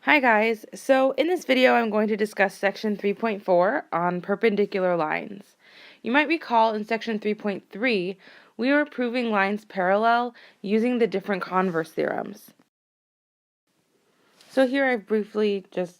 Hi guys, so in this video I'm going to discuss section 3.4 on perpendicular lines. You might recall in section 3.3 we were proving lines parallel using the different converse theorems. So here I briefly just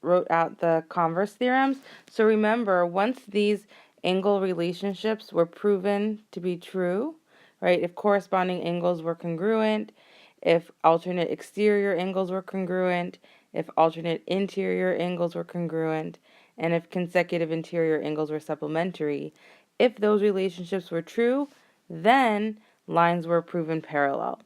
wrote out the converse theorems. So remember, once these angle relationships were proven to be true, right, if corresponding angles were congruent, if alternate exterior angles were congruent, if alternate interior angles were congruent, and if consecutive interior angles were supplementary, if those relationships were true, then lines were proven parallel.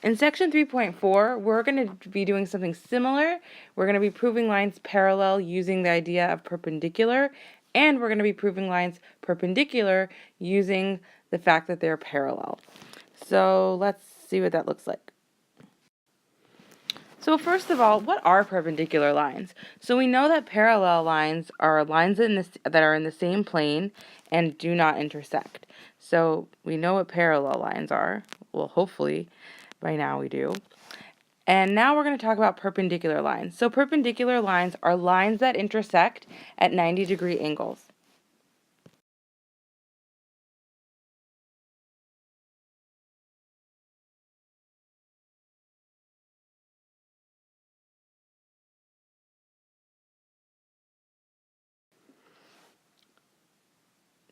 In section 3.4, we're going to be doing something similar. We're going to be proving lines parallel using the idea of perpendicular, and we're going to be proving lines perpendicular using the fact that they're parallel. So let's see what that looks like. So first of all, what are perpendicular lines? So we know that parallel lines are lines that are in the same plane and do not intersect. So we know what parallel lines are. Well, hopefully by now we do. And now we're going to talk about perpendicular lines. So perpendicular lines are lines that intersect at 90-degree angles.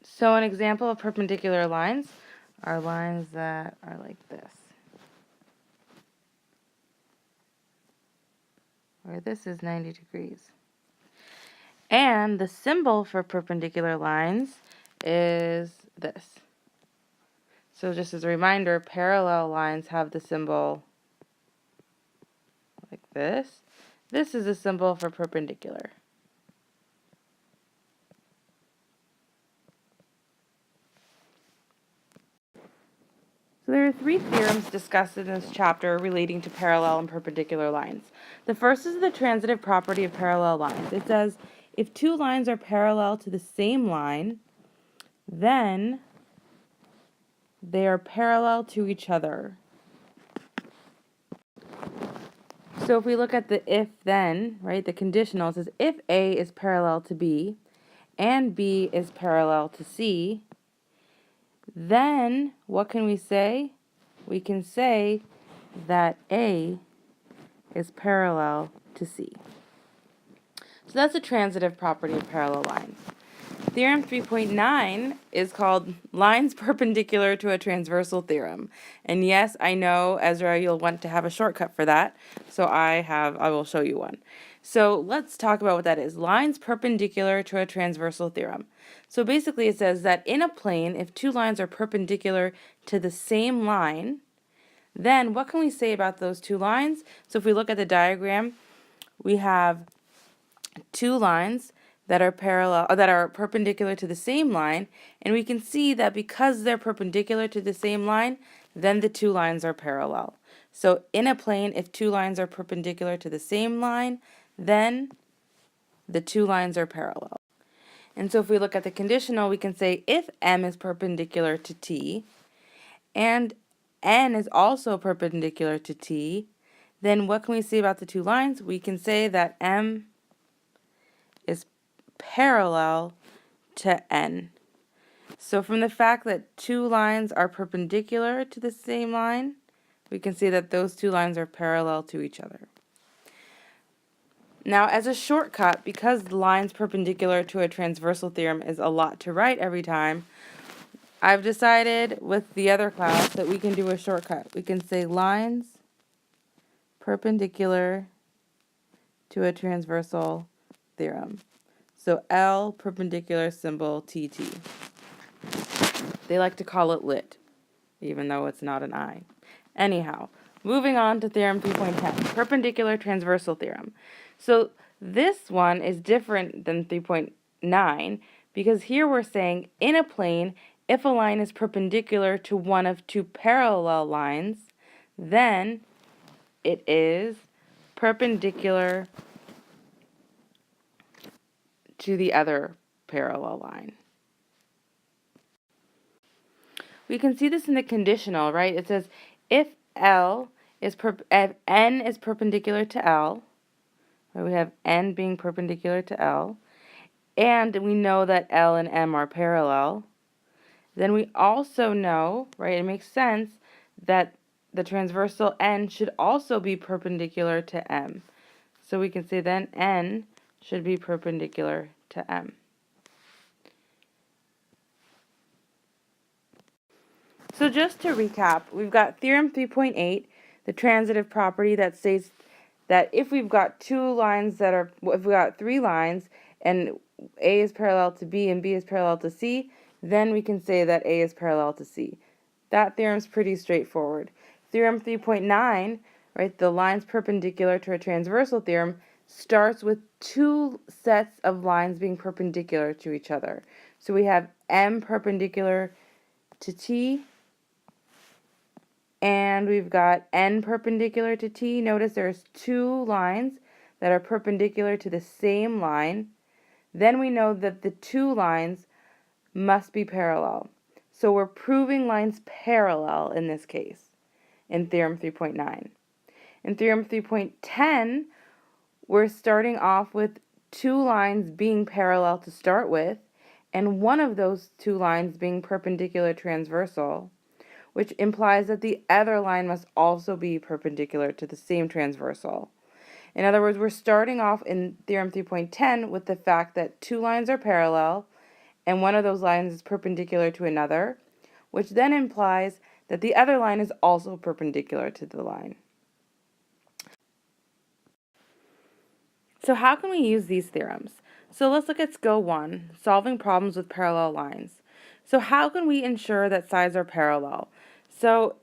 So an example of perpendicular lines are lines that are like this, where this is 90 degrees. And the symbol for perpendicular lines is this. So just as a reminder, parallel lines have the symbol like this. This is a symbol for perpendicular. So there are three theorems discussed in this chapter relating to parallel and perpendicular lines. The first is the transitive property of parallel lines. It says, if two lines are parallel to the same line, then they are parallel to each other. So if we look at the if-then, right, the conditional, it says if A is parallel to B and B is parallel to C, then what can we say? We can say that A is parallel to C. So that's a transitive property of parallel lines. Theorem 3.9 is called lines perpendicular to a transversal theorem. And yes, I know, Ezra, you'll want to have a shortcut for that, so I will show you one. So let's talk about what that is. Lines perpendicular to a transversal theorem. So basically it says that in a plane, if two lines are perpendicular to the same line, then what can we say about those two lines? So if we look at the diagram, we have two lines that are perpendicular to the same line, and we can see that because they're perpendicular to the same line, then the two lines are parallel. So in a plane, if two lines are perpendicular to the same line, then the two lines are parallel. And so if we look at the conditional, we can say if M is perpendicular to T and N is also perpendicular to T, then what can we say about the two lines? We can say that M is parallel to N. So from the fact that two lines are perpendicular to the same line, we can see that those two lines are parallel to each other. Now, as a shortcut, because lines perpendicular to a transversal theorem is a lot to write every time, I've decided with the other class that we can do a shortcut. We can say lines perpendicular to a transversal theorem. So L perpendicular symbol TT. They like to call it lit, even though it's not an I. Anyhow, moving on to theorem 3.10, perpendicular transversal theorem. So this one is different than 3.9 because here we're saying in a plane, if a line is perpendicular to one of two parallel lines, then it is perpendicular to the other parallel line. We can see this in the conditional, right? It says if N is perpendicular to L, Right? We have N being perpendicular to L, and we know that L and M are parallel. Then we also know, right, it makes sense that the transversal N should also be perpendicular to M. So we can say then N should be perpendicular to M. So just to recap, we've got theorem 3.8, the transitive property that states that if we've got if we've got three lines and A is parallel to B and B is parallel to C, then we can say that A is parallel to C. That theorem's pretty straightforward. Theorem 3.9, right, the lines perpendicular to a transversal theorem starts with two sets of lines being perpendicular to each other. So we have M perpendicular to T, and we've got N perpendicular to T. Notice there's two lines that are perpendicular to the same line. Then we know that the two lines must be parallel. So we're proving lines parallel in this case, in theorem 3.9. In theorem 3.10, we're starting off with two lines being parallel to start with, and one of those two lines being perpendicular transversal, which implies that the other line must also be perpendicular to the same transversal. In other words, we're starting off in theorem 3.10 with the fact that two lines are parallel and one of those lines is perpendicular to another, which then implies that the other line is also perpendicular to the line. So how can we use these theorems? So let's look at skill 1, solving problems with parallel lines. So how can we ensure that sides are parallel? So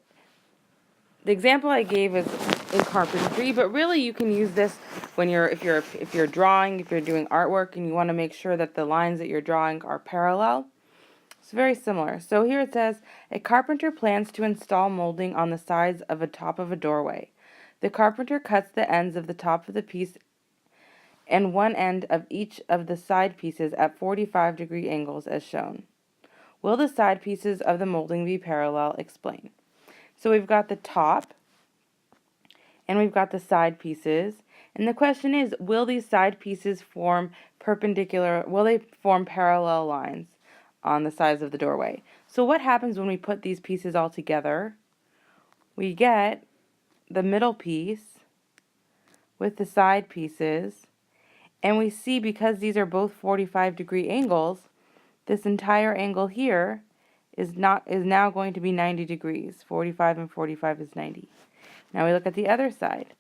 the example I gave is in carpentry, but really you can use this when if you're drawing, if you're doing artwork and you want to make sure that the lines that you're drawing are parallel. It's very similar. So here it says, a carpenter plans to install molding on the sides of a top of a doorway. The carpenter cuts the ends of the top of the piece and one end of each of the side pieces at 45-degree angles as shown. Will the side pieces of the molding be parallel? Explain. So we've got the top and we've got the side pieces. And the question is, will these side pieces form parallel lines on the sides of the doorway? So what happens when we put these pieces all together? We get the middle piece with the side pieces, and we see because these are both 45-degree angles, this entire angle here is now going to be 90 degrees. 45 and 45 is 90. Now we look at the other side.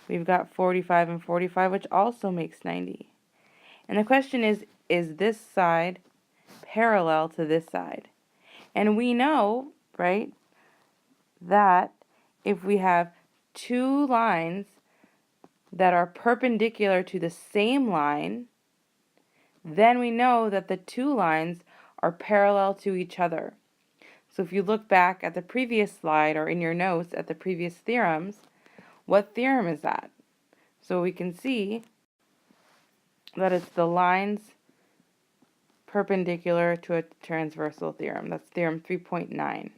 We've got 45 and 45, which also makes 90. And the question is this side parallel to this side? And we know, right, that if we have two lines that are perpendicular to the same line, then we know that the two lines are parallel to each other. So if you look back at the previous slide or in your notes at the previous theorems, what theorem is that? So we can see that it's the lines perpendicular to a transversal theorem. That's theorem 3.9.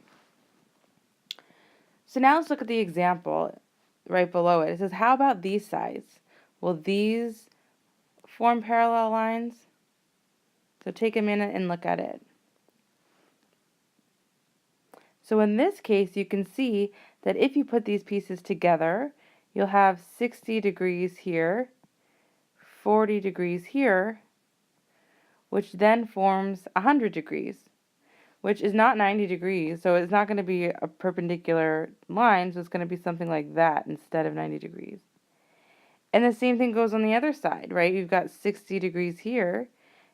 So now let's look at the example right below it. It says, how about these sides? Will these form parallel lines? So take a minute and look at it. So in this case, you can see that if you put these pieces together, you'll have 60 degrees here, 40 degrees here, which then forms 100 degrees, which is not 90 degrees, so it's not going to be a perpendicular line, so it's going to be something like that instead of 90 degrees. And the same thing goes on the other side, right? You've got 60 degrees here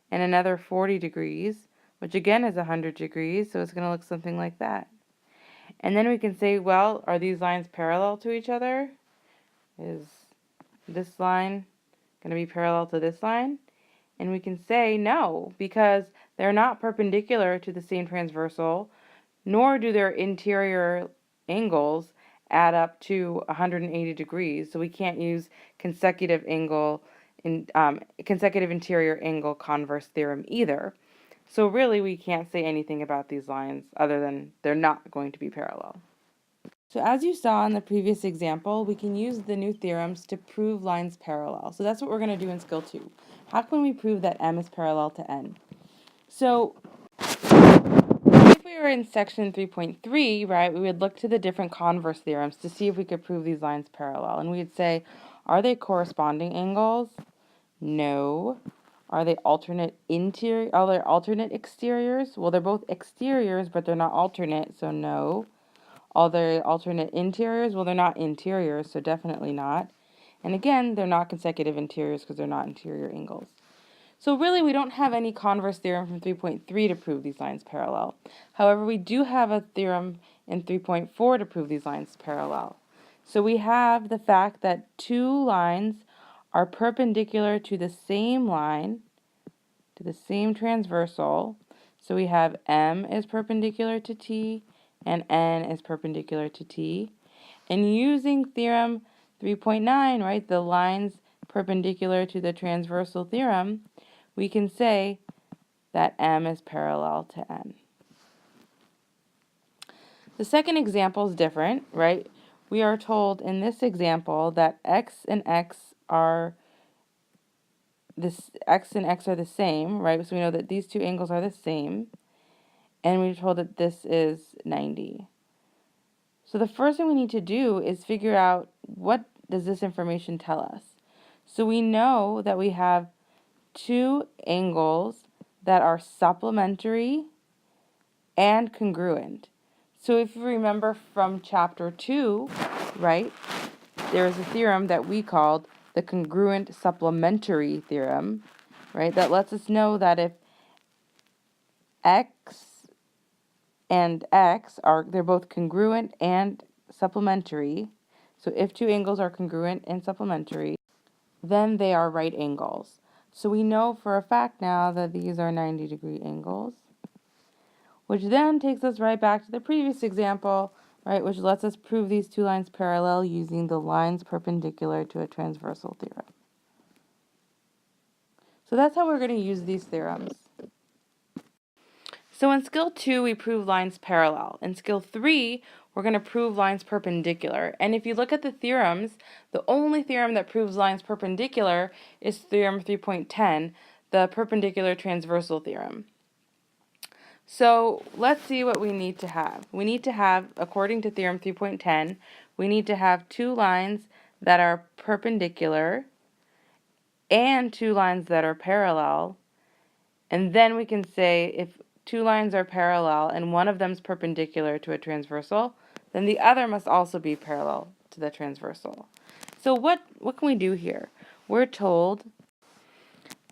and another 40 degrees, which again is 100 degrees, so it's going to look something like that. And then we can say, well, are these lines parallel to each other? Is this line going to be parallel to this line? And we can say no, because they're not perpendicular to the same transversal, nor do their interior angles add up to 180 degrees. So we can't use consecutive interior angle converse theorem either. So really we can't say anything about these lines other than they're not going to be parallel. So as you saw in the previous example, we can use the new theorems to prove lines parallel. So that's what we're going to do in skill 2. How can we prove that M is parallel to N? So if we were in section 3.3, right, we would look to the different converse theorems to see if we could prove these lines parallel. And we'd say, are they corresponding angles? No. Are they alternate interior? Are they alternate exteriors? Well, they're both exteriors, but they're not alternate, so no. Are they alternate interiors? Well, they're not interiors, so definitely not. And again, they're not consecutive interiors because they're not interior angles. So really, we don't have any converse theorem from 3.3 to prove these lines parallel. However, we do have a theorem in 3.4 to prove these lines parallel. So we have the fact that two lines are perpendicular to the same line, to the same transversal. So we have M is perpendicular to T and N is perpendicular to T. And using theorem 3.9, right, the lines perpendicular to the transversal theorem, we can say that M is parallel to N. The second example is different, right? We are told in this example that X and X are the same, right? So we know that these two angles are the same. And we're told that this is 90. So the first thing we need to do is figure out what does this information tell us. So we know that we have two angles that are supplementary and congruent. So if you remember from chapter 2, right, there is a theorem that we called the congruent supplementary theorem, right, that lets us know that if X and X they're both congruent and supplementary. So if two angles are congruent and supplementary, then they are right angles. So we know for a fact now that these are 90-degree angles, which then takes us right back to the previous example, right, which lets us prove these two lines parallel using the lines perpendicular to a transversal theorem. So that's how we're going to use these theorems. So in skill 2, we prove lines parallel. In skill 3, we're going to prove lines perpendicular. And if you look at the theorems, the only theorem that proves lines perpendicular is theorem 3.10, the perpendicular transversal theorem. So let's see what we need to have. We need to have, according to theorem 3.10, we need to have two lines that are perpendicular and two lines that are parallel. And then we can say if two lines are parallel and one of them is perpendicular to a transversal, then the other must also be parallel to the transversal. So what can we do here? We're told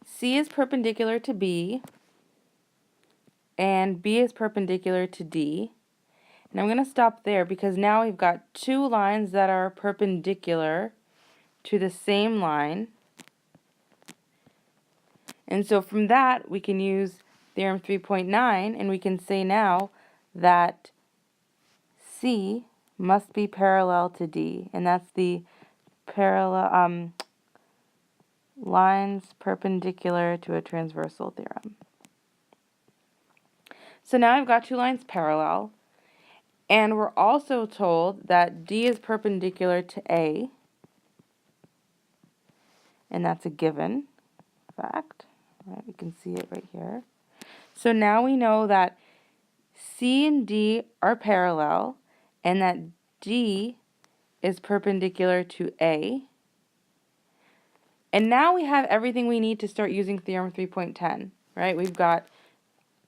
C is perpendicular to B and B is perpendicular to D. And I'm going to stop there because now we've got two lines that are perpendicular to the same line. And so from that, we can use theorem 3.9, and we can say now that C must be parallel to D, and that's the parallel lines perpendicular to a transversal theorem. So now I've got two lines parallel, and we're also told that D is perpendicular to A, and that's a given fact. Right, we can see it right here. So now we know that C and D are parallel and that D is perpendicular to A. And now we have everything we need to start using theorem 3.10, right? We've got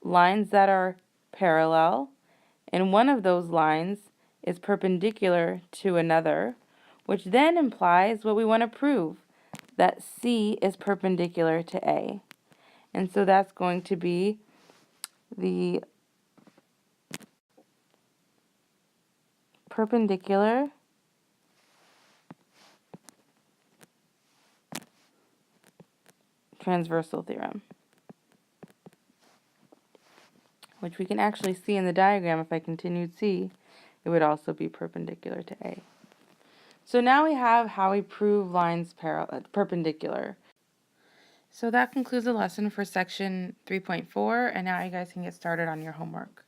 lines that are parallel, and one of those lines is perpendicular to another, which then implies what we want to prove, that C is perpendicular to A. And so that's going to be the perpendicular transversal theorem, which we can actually see in the diagram. If I continued C, it would also be perpendicular to A. So now we have how we prove lines perpendicular. So that concludes the lesson for section 3.4, and now you guys can get started on your homework.